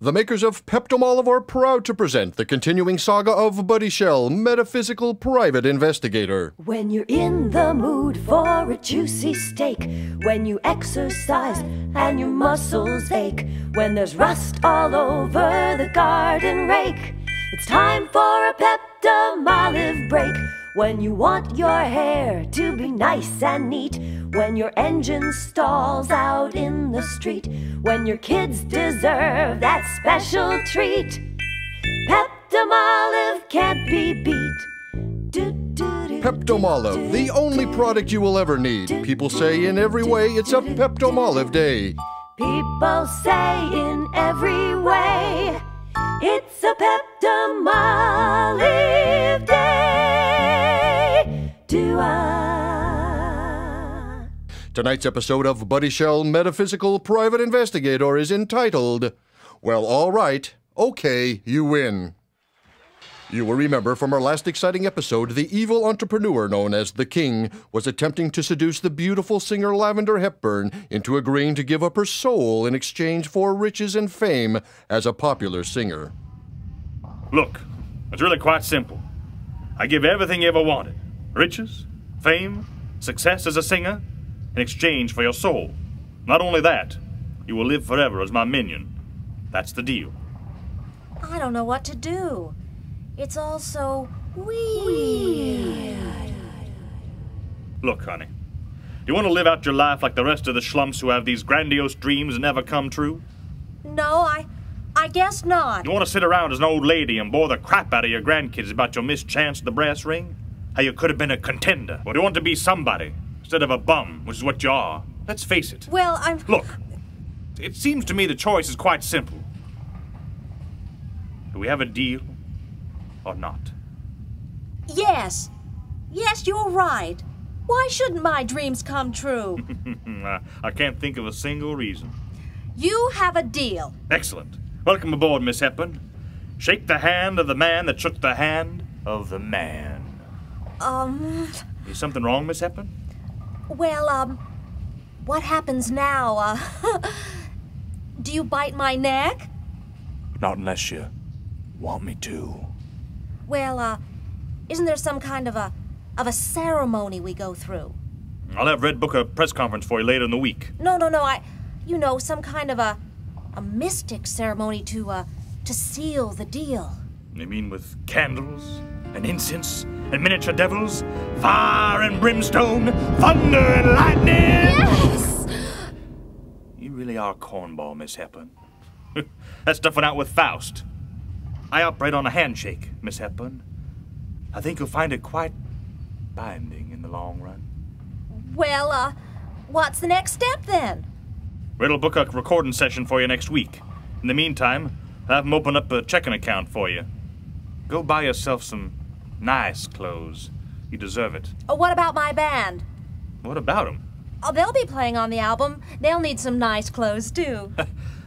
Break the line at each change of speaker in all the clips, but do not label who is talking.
The makers of Pepto-Olive are proud to present the continuing saga of Buddy Shell, Metaphysical Private Investigator.
When you're in the mood for a juicy steak, when you exercise and your muscles ache, when there's rust all over the garden rake, it's time for a Pepto-Olive break. When you want your hair to be nice and neat, when your engine stalls out in the street, when your kids deserve that special treat, Pepto-Olive can't be beat.
Pepto-Olive, the only product you will ever need. People say in every way it's a Pepto-Olive day.
People say in every way it's a Pepto-Olive day.
Tonight's episode of Buddy Shell, Metaphysical Private Investigator is entitled, Well, All Right, Okay, You Win. You will remember from our last exciting episode, the evil entrepreneur known as the King was attempting to seduce the beautiful singer Lavendar into agreeing to give up her soul in exchange for riches and fame as a popular singer.
Look, it's really quite simple. I give everything you ever wanted. Riches, fame, success as a singer, in exchange for your soul. Not only that, you will live forever as my minion. That's the deal.
I don't know what to do. It's all so weird.
Look, honey, do you want to live out your life like the rest of the schlumps who have these grandiose dreams and never come true?
No, I guess not.
You want to sit around as an old lady and bore the crap out of your grandkids about your mischance at the brass ring? How you could have been a contender? Or do you want to be somebody instead of a bum, which is what you are? Let's face it.
Well, I'm...
Look, it seems to me the choice is quite simple. Do we have a deal or not?
Yes. Yes, you're right. Why shouldn't my dreams come true?
I can't think of a single reason.
You have a deal.
Excellent. Welcome aboard, Miss Hepburn. Shake the hand of the man that shook the hand of the man. Is something wrong, Miss Hepburn?
Well, what happens now? Do you bite my neck?
Not unless you want me to.
Well, isn't there some kind of a ceremony we go through?
I'll have Red book a press conference for you later in the week.
No, you know, some kind of a mystic ceremony to seal the deal.
You mean with candles and incense and miniature devils, fire and brimstone, thunder and lightning?
Yes!
You really are a cornball, Miss Hepburn. That stuff went out with Faust. I operate on a handshake, Miss Hepburn. I think you'll find it quite binding in the long run.
Well, what's the next step then?
Red'll book a recording session for you next week. In the meantime, I'll have him open up a checking account for you. Go buy yourself some nice clothes. You deserve it.
What about my band?
What about them?
Oh, they'll be playing on the album. They'll need some nice clothes, too.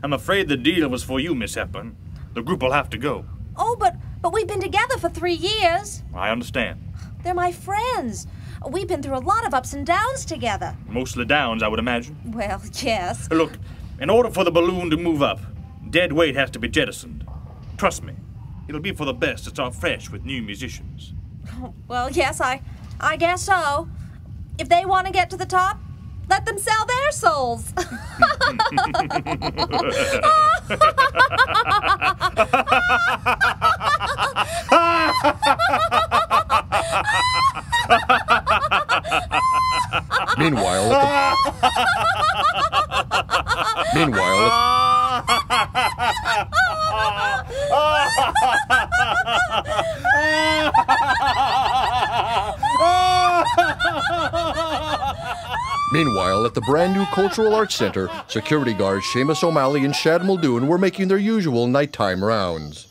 I'm afraid the deal was for you, Miss Hepburn. The group will have to go.
Oh, but we've been together for 3 years.
I understand.
They're my friends. We've been through a lot of ups and downs together.
Mostly downs, I would imagine.
Well, yes.
Look, in order for the balloon to move up, dead weight has to be jettisoned. Trust me, it'll be for the best to start fresh with new musicians.
Well, yes, I guess so. If they want to get to the top, let them sell their souls.
Meanwhile, at the brand new Cultural Arts Center, security guards Seamus O'Malley and Shad Muldoon were making their usual nighttime rounds.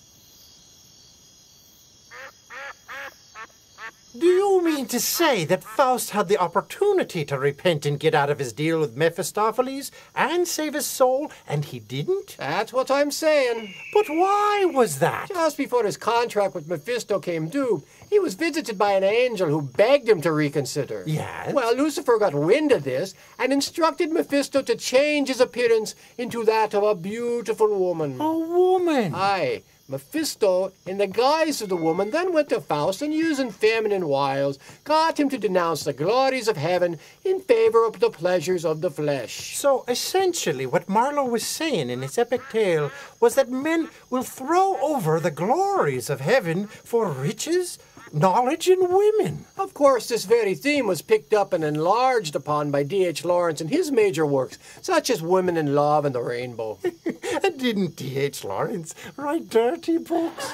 Do you mean to say that Faust had the opportunity to repent and get out of his deal with Mephistopheles and save his soul, and he didn't?
That's what I'm saying.
But why was that?
Just before his contract with Mephisto came due, he was visited by an angel who begged him to reconsider.
Yes?
Well, Lucifer got wind of this and instructed Mephisto to change his appearance into that of a beautiful woman.
A woman?
Aye. Mephisto, in the guise of the woman, then went to Faust and, using feminine wiles, got him to denounce the glories of heaven in favor of the pleasures of the flesh.
So, essentially, what Marlowe was saying in his epic tale was that men will throw over the glories of heaven for riches, knowledge, and women.
Of course, this very theme was picked up and enlarged upon by D.H. Lawrence in his major works, such as Women in Love and the Rainbow.
Didn't D.H. Lawrence write dirty books?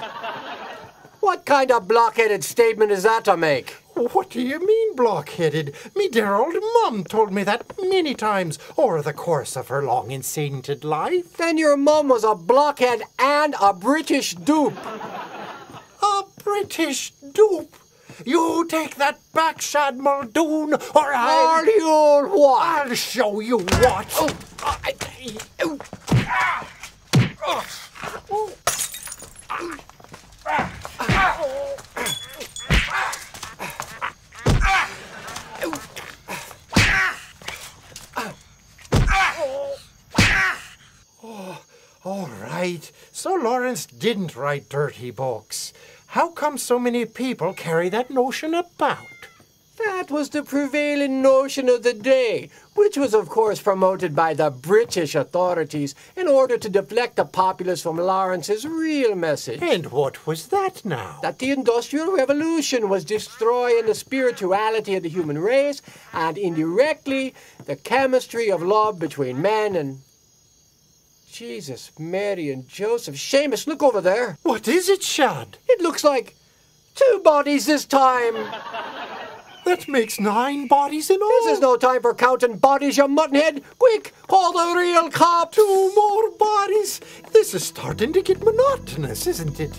What kind of blockheaded statement is that to make?
What do you mean, blockheaded? Me dear old mum told me that many times over the course of her long and sainted life.
Then your mum was a blockhead and a British dupe.
A British dupe? You take that back, Shad Muldoon, or
Are you what?
I'll show you what. All right. So Lawrence didn't write dirty books. How come so many people carry that notion about?
That was the prevailing notion of the day, which was of course promoted by the British authorities in order to deflect the populace from Lawrence's real message.
And what was that now?
That the Industrial Revolution was destroying the spirituality of the human race and indirectly the chemistry of love between men and... Jesus, Mary and Joseph. Seamus, look over there.
What is it, Shad?
It looks like 2 bodies this time.
That makes 9 bodies in all.
This is no time for counting bodies, you muttonhead. Quick, call the real cops.
2 more bodies. This is starting to get monotonous, isn't it?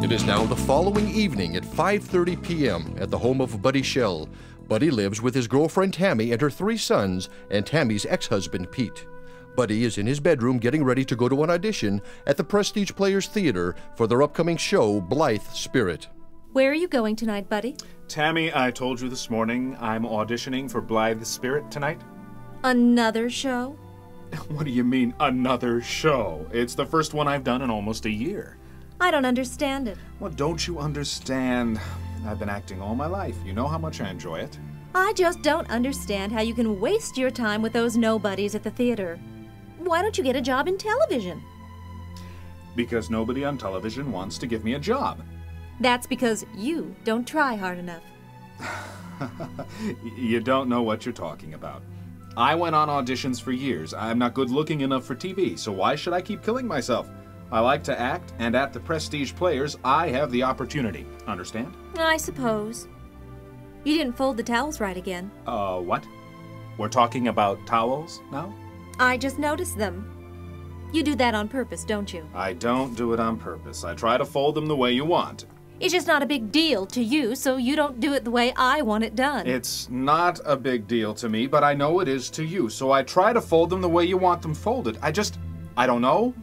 It is now the following evening at 5:30 p.m. at the home of Buddy Shell. Buddy lives with his girlfriend Tammy and her 3 sons and Tammy's ex-husband Pete. Buddy is in his bedroom getting ready to go to an audition at the Prestige Players Theater for their upcoming show, Blithe Spirit.
Where are you going tonight, Buddy?
Tammy, I told you this morning I'm auditioning for Blithe Spirit tonight.
Another show?
What do you mean, another show? It's the first one I've done in almost a year.
I don't understand it.
What don't you understand? I've been acting all my life. You know how much I enjoy it.
I just don't understand how you can waste your time with those nobodies at the theater. Why don't you get a job in television?
Because nobody on television wants to give me a job.
That's because you don't try hard enough.
You don't know what you're talking about. I went on auditions for years. I'm not good looking enough for TV, so why should I keep killing myself? I like to act, and at the Prestige Players, I have the opportunity. Understand?
I suppose. You didn't fold the towels right again.
What? We're talking about towels now?
I just noticed them. You do that on purpose, don't you?
I don't do it on purpose. I try to fold them the way you want.
It's just not a big deal to you, so you don't do it the way I want it done.
It's not a big deal to me, but I know it is to you, so I try to fold them the way you want them folded. I don't know.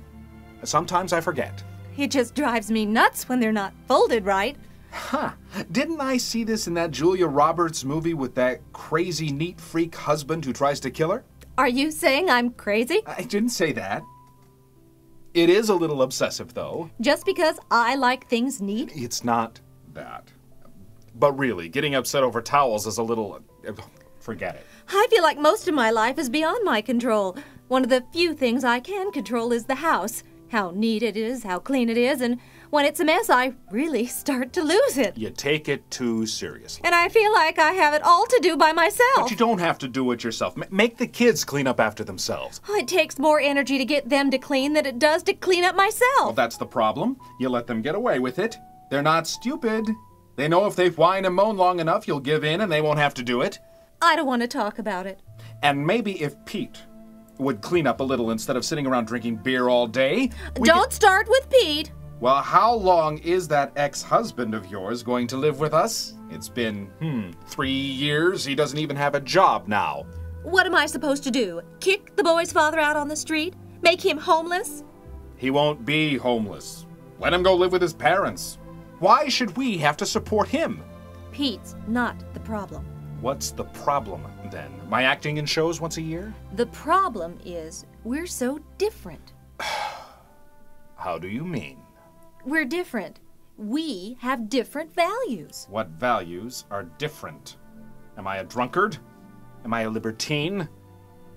Sometimes I forget.
It just drives me nuts when they're not folded right.
Huh. Didn't I see this in that Julia Roberts movie with that crazy neat freak husband who tries to kill her?
Are you saying I'm crazy?
I didn't say that. It is a little obsessive, though.
Just because I like things neat?
It's not that. But really, getting upset over towels is a little... forget it.
I feel like most of my life is beyond my control. One of the few things I can control is the house. How neat it is, how clean it is, and when it's a mess, I really start to lose it.
You take it too seriously.
And I feel like I have it all to do by myself.
But you don't have to do it yourself. Make the kids clean up after themselves.
It takes more energy to get them to clean than it does to clean up myself.
Well, that's the problem. You let them get away with it. They're not stupid. They know if they whine and moan long enough, you'll give in and they won't have to do it.
I don't want to talk about it.
And maybe if Pete would clean up a little instead of sitting around drinking beer all day.
Don't start with Pete.
Well, how long is that ex-husband of yours going to live with us? It's been, 3 years. He doesn't even have a job now.
What am I supposed to do? Kick the boy's father out on the street? Make him homeless?
He won't be homeless. Let him go live with his parents. Why should we have to support him?
Pete's not the problem.
What's the problem, then? My acting in shows once a year?
The problem is we're so different.
How do you mean?
We're different. We have different values.
What values are different? Am I a drunkard? Am I a libertine?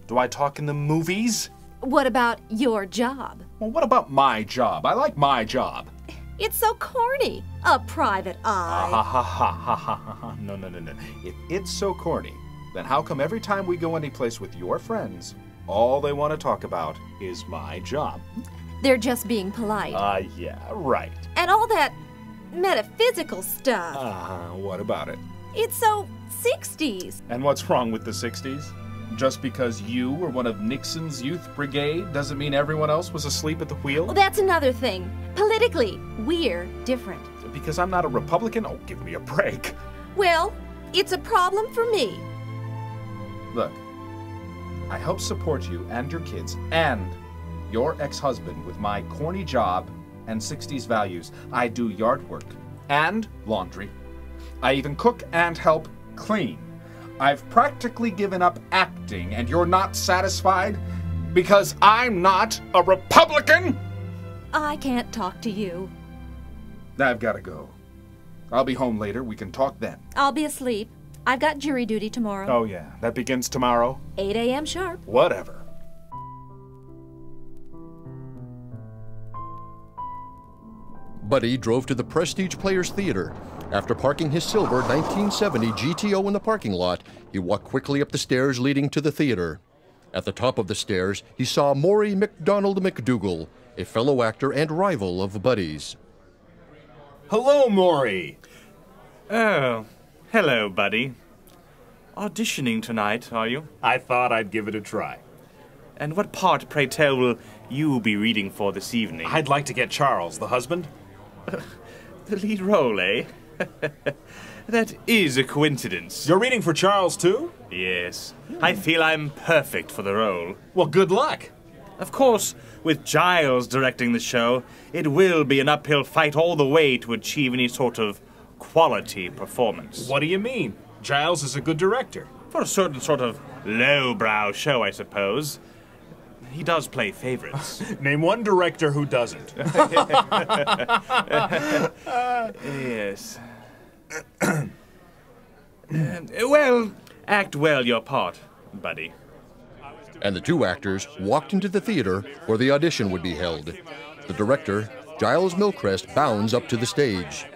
Do I talk in the movies?
What about your job?
Well, what about my job? I like my job.
It's so corny. A private eye.
Ha ha ha ha ha ha. No. If it's so corny, then how come every time we go any place with your friends, all they want to talk about is my job?
They're just being polite.
Yeah, right.
And all that metaphysical stuff.
What about it?
It's so 60s.
And what's wrong with the 60s? Just because you were one of Nixon's youth brigade doesn't mean everyone else was asleep at the wheel?
Well, that's another thing. Politically, we're different.
Because I'm not a Republican? Oh, give me a break.
Well, it's a problem for me.
Look, I help support you and your kids and your ex-husband with my corny job and 60s values. I do yard work and laundry. I even cook and help clean. I've practically given up acting, and you're not satisfied? Because I'm not a Republican?
I can't talk to you.
I've got to go. I'll be home later. We can talk then.
I'll be asleep. I've got jury duty tomorrow.
Oh, yeah. That begins tomorrow?
8 a.m. sharp.
Whatever.
Buddy drove to the Prestige Players Theater. After parking his silver 1970 GTO in the parking lot, he walked quickly up the stairs leading to the theater. At the top of the stairs, he saw Maury McDonald McDougal, a fellow actor and rival of Buddy's.
Hello, Maury.
Oh, hello, buddy. Auditioning tonight, are you?
I thought I'd give it a try.
And what part, pray tell, will you be reading for this evening?
I'd like to get Charles, the husband.
The lead role, eh? That is a coincidence.
You're reading for Charles, too?
Yes. I feel I'm perfect for the role.
Well, good luck.
Of course, with Giles directing the show, it will be an uphill fight all the way to achieve any sort of quality performance.
What do you mean? Giles is a good director.
For a certain sort of lowbrow show, I suppose. He does play favorites.
Name one director who doesn't.
Yes. Well, act well your part, buddy.
And the two actors walked into the theater where the audition would be held. The director, Giles Milcrest, bounds up to the stage.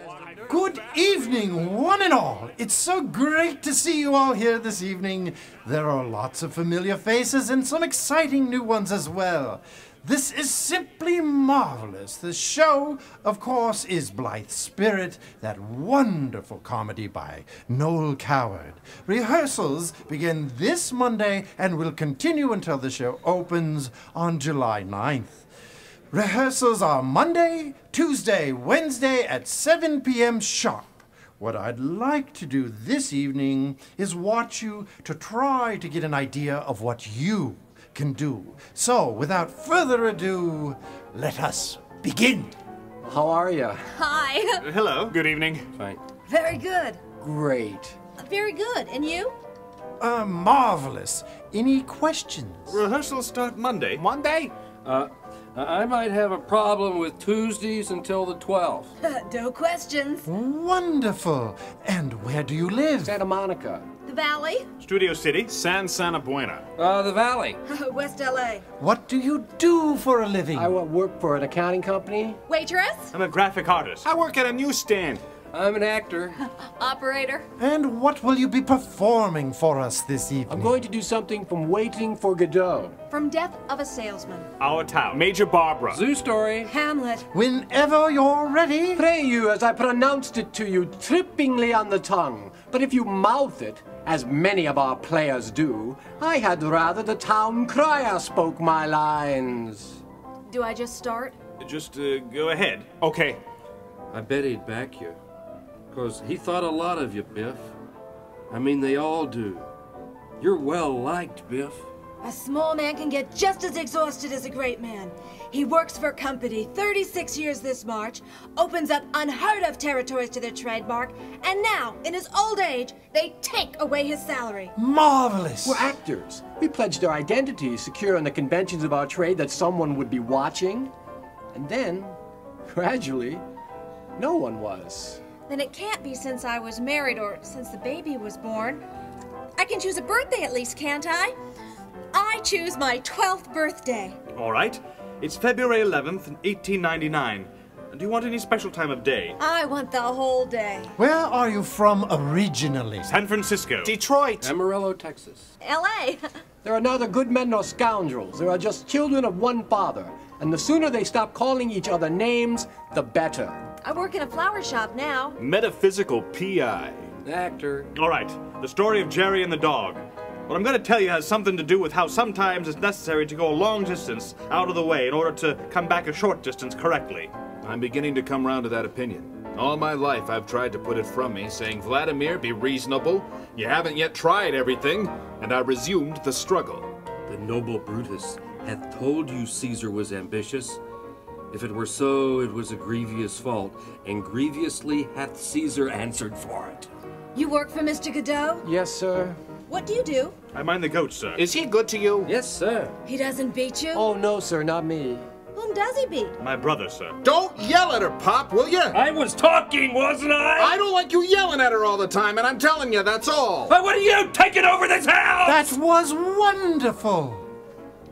Good evening, one and all. It's so great to see you all here this evening. There are lots of familiar faces and some exciting new ones as well. This is simply marvelous. The show, of course, is Blythe Spirit, that wonderful comedy by Noel Coward. Rehearsals begin this Monday and will continue until the show opens on July 9th. Rehearsals are Monday, Tuesday, Wednesday at 7 p.m. sharp. What I'd like to do this evening is watch you to try to get an idea of what you can do. So, without further ado, let us begin.
How are you?
Hi.
Hello.
Good evening.
Fine.
Very good.
Great.
Very good. And you?
Marvelous. Any questions?
Rehearsals start Monday.
Monday?
I might have a problem with Tuesdays until the 12th.
No questions.
Wonderful. And where do you live?
Santa Monica.
The Valley?
Studio City.
Santa Buena.
The Valley.
West LA.
What do you do for a living?
I work for an accounting company.
Waitress?
I'm a graphic artist.
I work at a newsstand.
I'm an actor.
Operator.
And what will you be performing for us this evening?
I'm going to do something from Waiting for Godot.
From Death of a Salesman.
Our town. Major Barbara.
Zoo Story.
Hamlet.
Whenever you're ready.
Pray you as I pronounced it to you trippingly on the tongue. But if you mouth it, as many of our players do, I had rather the town crier spoke my lines.
Do I just start?
Just go ahead. Okay.
I bet he'd back you. 'Cause he thought a lot of you, Biff. I mean, they all do. You're well liked, Biff.
A small man can get just as exhausted as a great man. He works for a company 36 years this March, opens up unheard of territories to their trademark, and now, in his old age, they take away his salary.
Marvelous!
We're actors. We pledged our identities secure in the conventions of our trade that someone would be watching. And then, gradually, no one was.
Then it can't be since I was married or since the baby was born. I can choose a birthday at least, can't I? I choose my 12th birthday.
All right. It's February 11th, 1899. Do you want any special time of day?
I want the whole day.
Where are you from originally?
San Francisco.
Detroit.
Amarillo, Texas.
L.A.
There are neither good men nor scoundrels. There are just children of one father. And the sooner they stop calling each other names, the better.
I work in a flower shop now.
Metaphysical P.I.
Actor.
All right. The story of Jerry and the dog. What I'm going to tell you has something to do with how sometimes it's necessary to go a long distance out of the way in order to come back a short distance correctly.
I'm beginning to come round to that opinion. All my life I've tried to put it from me, saying, Vladimir, be reasonable. You haven't yet tried everything. And I resumed the struggle.
The noble Brutus hath told you Caesar was ambitious. If it were so, it was a grievous fault, and grievously hath Caesar answered for it.
You work for Mr. Godot?
Yes, sir.
What do you do?
I mind the goats, sir.
Is he good to you?
Yes, sir.
He doesn't beat you?
Oh, no, sir, not me.
Whom does he beat?
My brother, sir.
Don't yell at her, Pop, will you?
I was talking, wasn't I?
I don't like you yelling at her all the time, and I'm telling you, that's all.
But what are you taking over this house?
That was wonderful!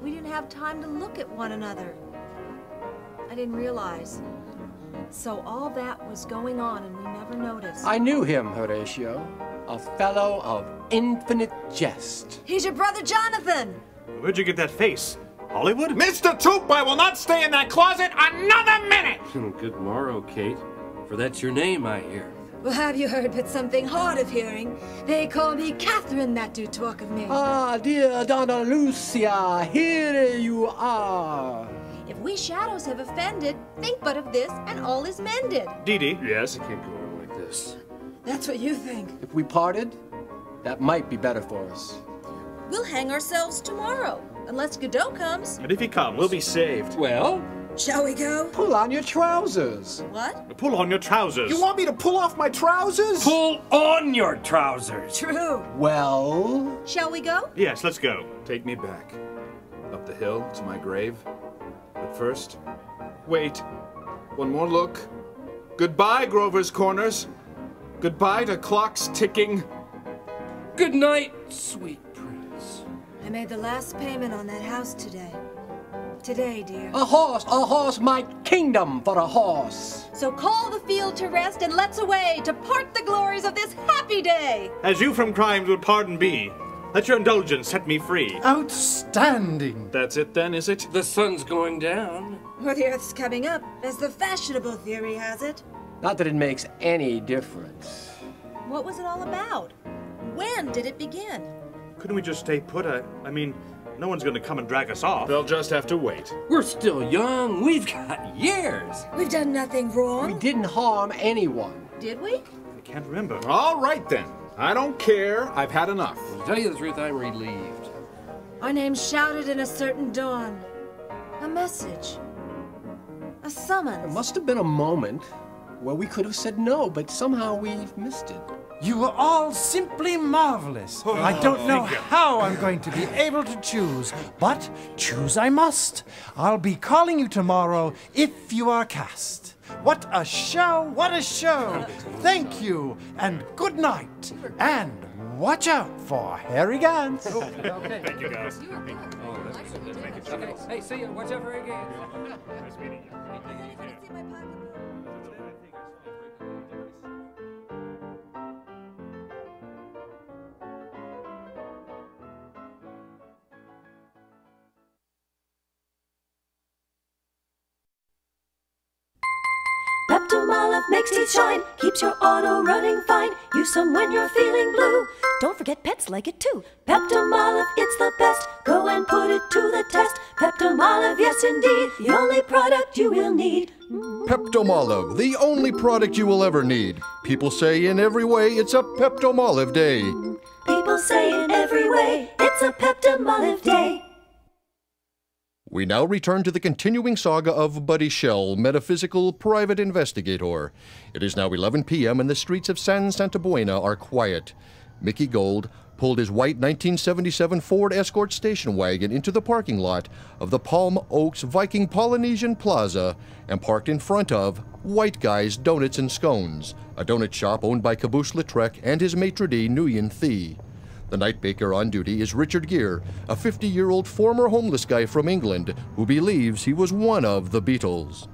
We didn't have time to look at one another. I didn't realize. So all that was going on and we never noticed.
I knew him, Horatio. A fellow of infinite jest.
He's your brother Jonathan!
Where'd you get that face? Hollywood?
Mr. Toop, I will not stay in that closet another minute!
Good morrow, Kate. For that's your name, I hear.
Well, have you heard but something hard of hearing? They call me Catherine that do talk of me.
Ah, dear Donna Lucia, here you are.
If we shadows have offended, think but of this and all is mended.
Dee Dee?
Yes, I can't go on like this.
That's what you think.
If we parted, that might be better for us.
We'll hang ourselves tomorrow, unless Godot comes.
And if he comes, we'll be saved.
Well,
shall we go?
Pull on your trousers.
What?
Pull on your trousers.
You want me to pull off my trousers?
pull on your trousers.
True.
Well,
Shall we go?
Yes, let's go.
Take me back. Up the hill to my grave. But first, wait. One more look. Goodbye, Grover's Corners. Goodbye to clocks ticking.
Good night, sweet prince.
I made the last payment on that house today. Today, dear.
a horse, my kingdom for a horse.
So call the field to rest and let's away to part the glories of this happy day.
As you from crimes would pardon be, let your indulgence set me free.
Outstanding!
That's it then, is it?
The sun's going down.
Or the earth's coming up, as the fashionable theory has it.
Not that it makes any difference.
What was it all about? When did it begin?
Couldn't we just stay put? I mean, no one's gonna come and drag us off.
They'll just have to wait.
We're still young. We've got years.
We've done nothing
We
wrong.
didn't harm anyone.
Did we?
I can't remember.
All right then. I don't care. I've had enough.
To tell you the truth, I'm relieved.
Our names shouted in a certain dawn. A message. A
There
summons.
must have been a moment where we could have said no, but somehow we've missed it.
You were all simply marvelous. I don't know how I'm going to be able to choose, but choose I must. I'll be calling you tomorrow if you are cast. What a show! What a show! Thank you, and good night. And watch out for Harry Gans.
Okay.
Thank you, guys.
Okay. Hey, see you. Watch out for again.
Nice meeting you.
See my pocketbook.
Olive makes teeth shine, keeps your auto running fine. Use some when you're feeling blue. Don't forget pets like it too. Peptum Olive, it's the best. Go and put it to the test. Peptum Olive, yes indeed, the only product you will need.
Pepto-Olive, the only product you will ever need. People say in every way it's a Pepto-Olive day.
People say in every way it's a Peptum Olive day.
We now return to the continuing saga of Buddy Shell, Metaphysical Private Investigator. It is now 11 p.m. and the streets of San Santa Buena are quiet. Mickey Gold pulled his white 1977 Ford Escort station wagon into the parking lot of the Palm Oaks Viking Polynesian Plaza and parked in front of White Guy's Donuts and Scones, a donut shop owned by Caboose Lautrec and his maitre d' Nguyen Thi. The night baker on duty is Richard Gere, a 50-year-old former homeless guy from England who believes he was one of the Beatles.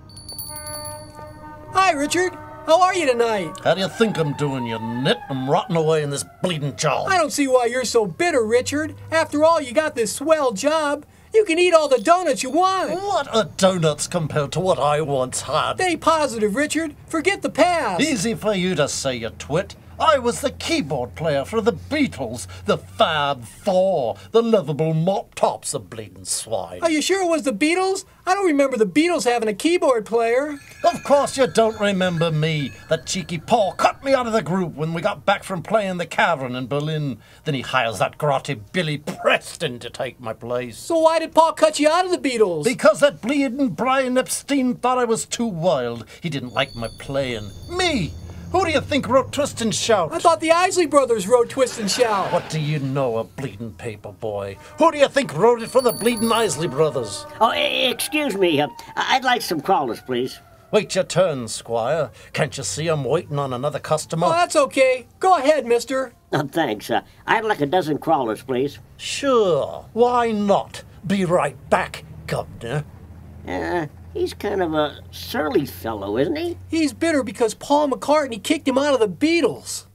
Hi, Richard. How are you tonight?
How do you think I'm doing, you nit? I'm rotting away in this bleeding job.
I don't see why you're so bitter, Richard. After all, you got this swell job. You can eat all the donuts you want.
What are donuts compared to what I once had?
Stay positive, Richard. Forget the past.
Easy for you to say, you twit. I was the keyboard player for the Beatles, the Fab Four, the lovable mop tops, the bleeding swine.
Are you sure it was the Beatles? I don't remember the Beatles having a keyboard player.
Of course you don't remember me. That cheeky Paul cut me out of the group when we got back from playing the Cavern in Berlin. Then he hires that grotty Billy Preston to take my place.
So why did Paul cut you out of the Beatles?
Because that bleeding Brian Epstein thought I was too wild. He didn't like my playing. Me! Who do you think wrote Twist and Shout?
I thought the Isley Brothers wrote Twist and Shout.
What do you know, a bleeding paper boy? Who do you think wrote it for the bleeding Isley Brothers?
Oh, excuse me. I'd like some crawlers, please.
Wait your turn, Squire. Can't you see I'm waiting on another customer?
Oh, that's okay. Go ahead, mister.
Oh, thanks. I'd like a dozen crawlers, please.
Sure. Why not? Be right back, Governor.
He's kind of a surly fellow, isn't he?
He's bitter because Paul McCartney kicked him out of the Beatles.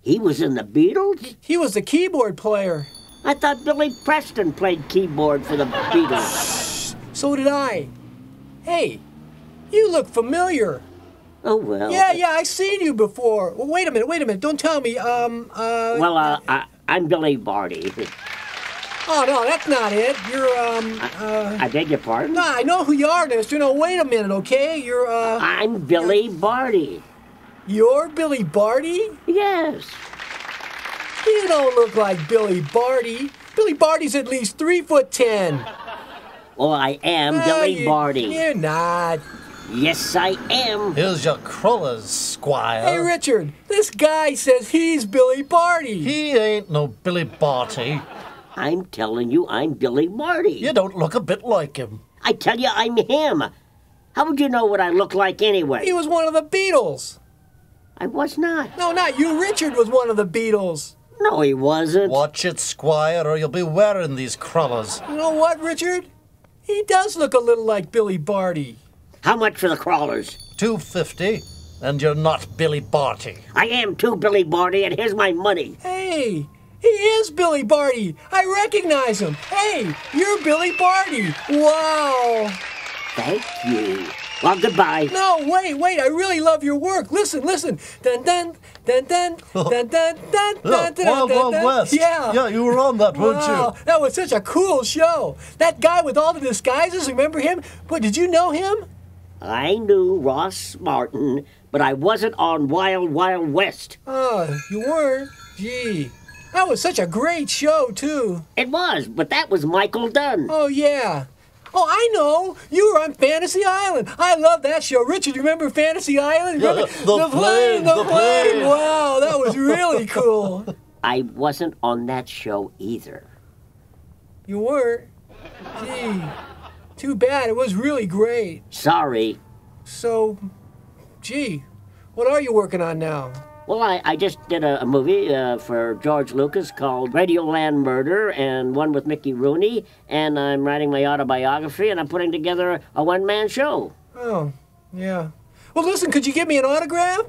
He was in the Beatles?
He was the keyboard player.
I thought Billy Preston played keyboard for the Beatles.
So did I. Hey, you look familiar.
Oh, well.
Yeah, I've seen you before. Well, wait a minute. Don't tell me.
Well, I'm Billy Barty.
Oh, no, that's not it. You're,
I beg your pardon?
No, I know who you are, mister. No, wait a minute, okay? You're,
I'm Billy Barty.
You're Billy Barty?
Yes.
You don't look like Billy Barty. Billy Barty's at least 3'10".
Well, I am Billy Barty.
You're not.
Yes, I am.
Here's your crawlers, Squire.
Hey, Richard, this guy says he's Billy Barty.
He ain't no Billy Barty.
I'm telling you, I'm Billy Barty.
You don't look a bit like him.
I tell you, I'm him. How would you know what I look like anyway?
He was one of the Beatles.
I was not.
No, not you. Richard was one of the Beatles.
No, he wasn't.
Watch it, Squire, or you'll be wearing these crawlers.
You know what, Richard? He does look a little like Billy Barty.
How much for the crawlers?
$2.50, and you're not Billy Barty.
I am too, Billy Barty, and here's my money.
Hey, he is Billy Barty. I recognize him. Hey, you're Billy Barty. Wow.
Thank you. Well, goodbye.
No, wait. I really love your work. Listen. Dun dun dun dun dun dun dun dun dun.
Wild West. Yeah, you were on that, weren't you?
That was such a cool show. That guy with all the disguises, remember him? What, did you know him?
I knew Ross Martin, but I wasn't on Wild Wild West.
Oh, you weren't? Gee. That was such a great show, too.
It was, but that was Michael Dunn.
Oh, yeah. Oh, I know. You were on Fantasy Island. I love that show. Richard, you remember Fantasy Island?
Remember? The plane.
Wow, that was really cool.
I wasn't on that show either.
You weren't? Gee, too bad. It was really great.
Sorry.
So, gee, what are you working on now?
Well, I just did a movie for George Lucas called Radioland Murder, and one with Mickey Rooney, and I'm writing my autobiography, and I'm putting together a one-man show.
Oh, yeah. Well, listen, could you give me an autograph?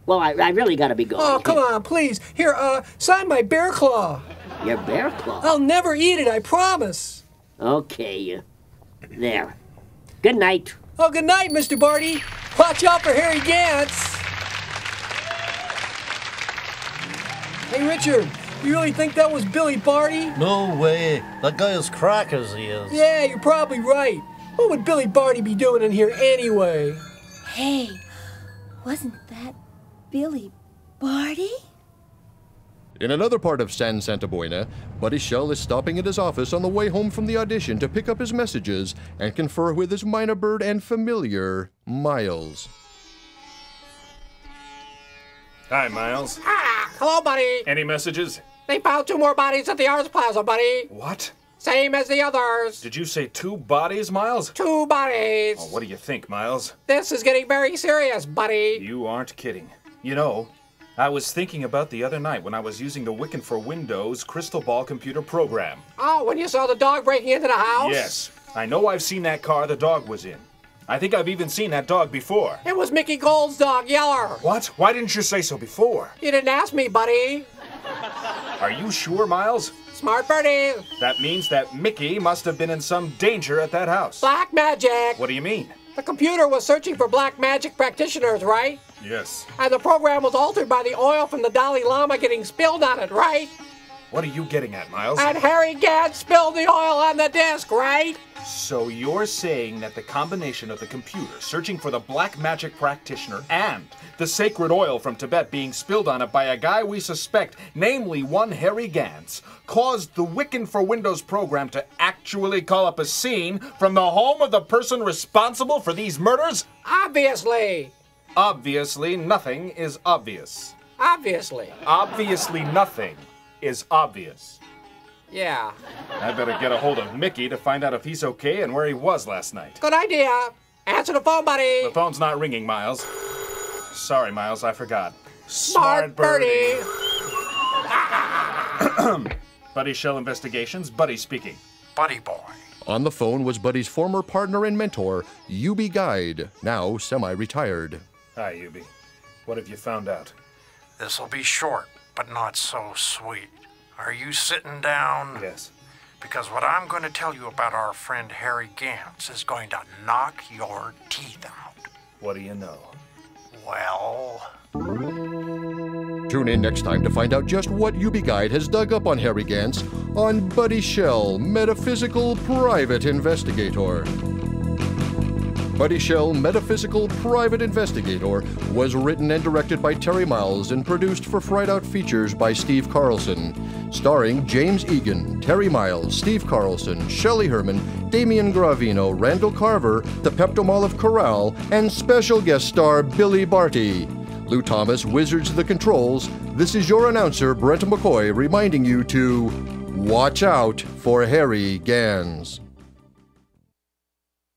Well, I really got to be going.
Oh, come on, please. Here, sign my bear claw.
Your bear claw?
I'll never eat it, I promise.
Okay, there. Good night.
Oh, good night, Mr. Barty. Watch out for Harry Gantz! Hey, Richard, you really think that was Billy Barty?
No way. That guy is crackers, he is.
Yeah, you're probably right. What would Billy Barty be doing in here anyway?
Hey, wasn't that Billy Barty?
In another part of San Santa Buena, Buddy Shell is stopping at his office on the way home from the audition to pick up his messages and confer with his minor bird and familiar, Miles.
Hi, Miles.
Ah, hello, buddy.
Any messages?
They found 2 more bodies at the Arts Plaza, buddy.
What?
Same as the others.
Did you say 2 bodies, Miles?
2 bodies.
Oh, what do you think, Miles?
This is getting very serious, buddy.
You aren't kidding. You know, I was thinking about the other night when I was using the Wiccan for Windows Crystal Ball computer program.
Oh, when you saw the dog breaking into the house?
Yes. I know I've seen that car the dog was in. I think I've even seen that dog before.
It was Mickey Gold's dog, Yeller.
What? Why didn't you say so before?
You didn't ask me, buddy.
Are you sure, Miles?
Smart birdie.
That means that Mickey must have been in some danger at that house.
Black magic.
What do you mean?
The computer was searching for black magic practitioners, right?
Yes.
And the program was altered by the oil from the Dalai Lama getting spilled on it, right?
What are you getting at, Miles?
And Harry Gantz spilled the oil on the disc, right?
So you're saying that the combination of the computer searching for the black magic practitioner and the sacred oil from Tibet being spilled on it by a guy we suspect, namely one Harry Gantz, caused the Wiccan for Windows program to actually call up a scene from the home of the person responsible for these murders?
Obviously.
Obviously, nothing is obvious.
Obviously.
Obviously, nothing is obvious.
Yeah.
I better get a hold of Mickey to find out if he's okay and where he was last night.
Good idea. Answer the phone, buddy.
The phone's not ringing, Miles. Sorry, Miles, I forgot.
Smart birdie.
Buddy Shell Investigations, Buddy speaking.
Buddy boy.
On the phone was Buddy's former partner and mentor, Yubi Guide, now semi-retired.
Hi, Yubi. What have you found out?
This'll be short, but not so sweet. Are you sitting down?
Yes.
Because what I'm going to tell you about our friend Harry Gantz is going to knock your teeth out.
What do you know?
Well...
Tune in next time to find out just what Yubi Guide has dug up on Harry Gantz on Buddy Shell, Metaphysical Private Investigator. Buddy Shell, Metaphysical Private Investigator was written and directed by Terry Miles and produced for Fright Out Features by Steve Carlson, starring James Egan, Terry Miles, Steve Carlson, Shelley Herman, Damian Gravino, Randall Carver, the Pepto-Olive Corral, and special guest star Billy Barty. Lou Thomas, Wizards the Controls. This is your announcer, Brent McCoy, reminding you to watch out for Harry Gantz.